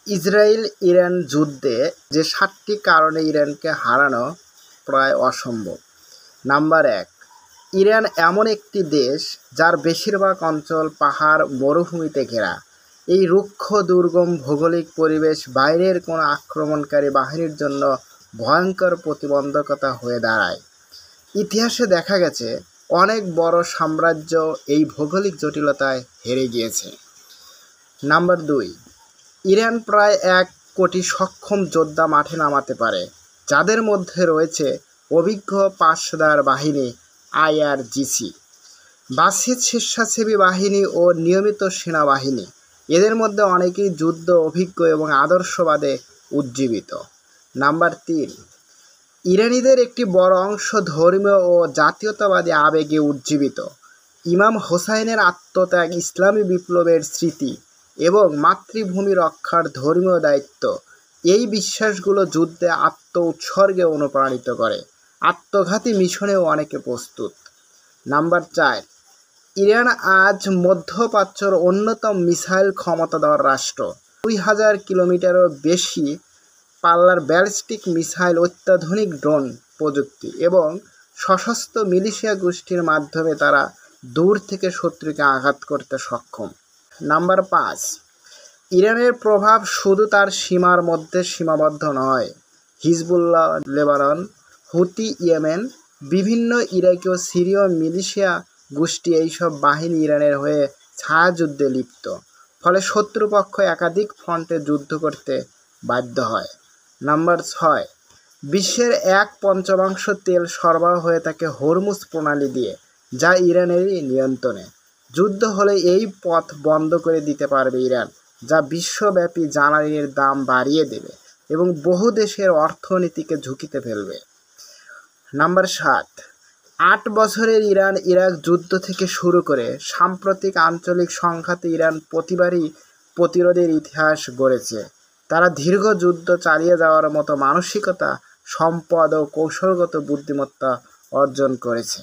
Israel Iran যুদ্ধে যে ৭টি কারণে ইরানকে হারানো প্রায় অসম্ভব। নাম্বার ১, ইরান এমন একটি দেশ যার বেশিরভাগ অঞ্চল পাহাড় মরুভূমিতে ঘেরা। এই রুক্ষ দুর্গম ভৌগোলিক পরিবেশ বাইরের কোনো আক্রমণকারী বাহিনীর জন্য ভয়ঙ্কর প্রতিবন্ধকতা হয়ে দাঁড়ায়। ইতিহাসে দেখা গেছে অনেক বড় সাম্রাজ্য এই ভৌগোলিক জটিলতায় হেরে গিয়েছে। নাম্বার ২, ইরান প্রায় ১ কোটি সক্ষম যোদ্ধা মাঠে নামাতে পারে, যাদের মধ্যে রয়েছে অভিজ্ঞ পাসদার বাহিনী আইআরজিসি, বাসিদ স্বেচ্ছাসেবী বাহিনী ও নিয়মিত সেনাবাহিনী। এদের মধ্যে অনেকেই যুদ্ধ অভিজ্ঞ এবং আদর্শবাদে উজ্জীবিত। নাম্বার ৩, ইরানিদের একটি বড় অংশ ধর্মীয় ও জাতীয়তাবাদী আবেগে উজ্জীবিত। ইমাম হোসাইনের আত্মত্যাগ, ইসলামী বিপ্লবের স্মৃতি এবং মাতৃভূমি রক্ষার ধর্মীয় দায়িত্ব, এই বিশ্বাসগুলো যুদ্ধে আত্ম উৎসর্গে অনুপ্রাণিত করে। আত্মঘাতী মিশনেও অনেকে প্রস্তুত। নাম্বার ৪, ইরান আজ মধ্যপ্রাচ্যের অন্যতম মিসাইল ক্ষমতাধর রাষ্ট্র। ২,০০০ কিলোমিটারেরও বেশি পাল্লার ব্যালিস্টিক মিসাইল, অত্যাধুনিক ড্রোন প্রযুক্তি এবং সশস্ত্র মিলিশিয়া গোষ্ঠীর মাধ্যমে তারা দূর থেকে শত্রুকে আঘাত করতে সক্ষম। নাম্বার ৫, ইরানের প্রভাব শুধু তার সীমার মধ্যে সীমাবদ্ধ নয়। হিজবুল্লাহ লেবানন, হুতি ইয়েমেন, বিভিন্ন ইরাকি ও সিরীয় মিলিশিয়া গোষ্ঠী, এইসব বাহিনী ইরানের হয়ে ছায়াযুদ্ধে লিপ্ত। ফলে শত্রুপক্ষ একাধিক ফ্রন্টে যুদ্ধ করতে বাধ্য হয়। নাম্বার ৬, বিশ্বের ১/৫ তেল সরবরাহ হয়ে থাকে হরমুজ প্রণালী দিয়ে, যা ইরানেরই নিয়ন্ত্রণে। যুদ্ধ হলে এই পথ বন্ধ করে দিতে পারবে ইরান, যা বিশ্বব্যাপী জ্বালানির দাম বাড়িয়ে দেবে এবং বহু দেশের অর্থনীতিকে ঝুঁকিতে ফেলবে। নাম্বার ৭, ৮ বছরের ইরান ইরাক যুদ্ধ থেকে শুরু করে সাম্প্রতিক আঞ্চলিক সংঘাতে ইরান প্রতিবারই প্রতিরোধের ইতিহাস গড়েছে। তারা দীর্ঘ যুদ্ধ চালিয়ে যাওয়ার মতো মানসিকতা, সম্পদ ও কৌশলগত বুদ্ধিমত্তা অর্জন করেছে।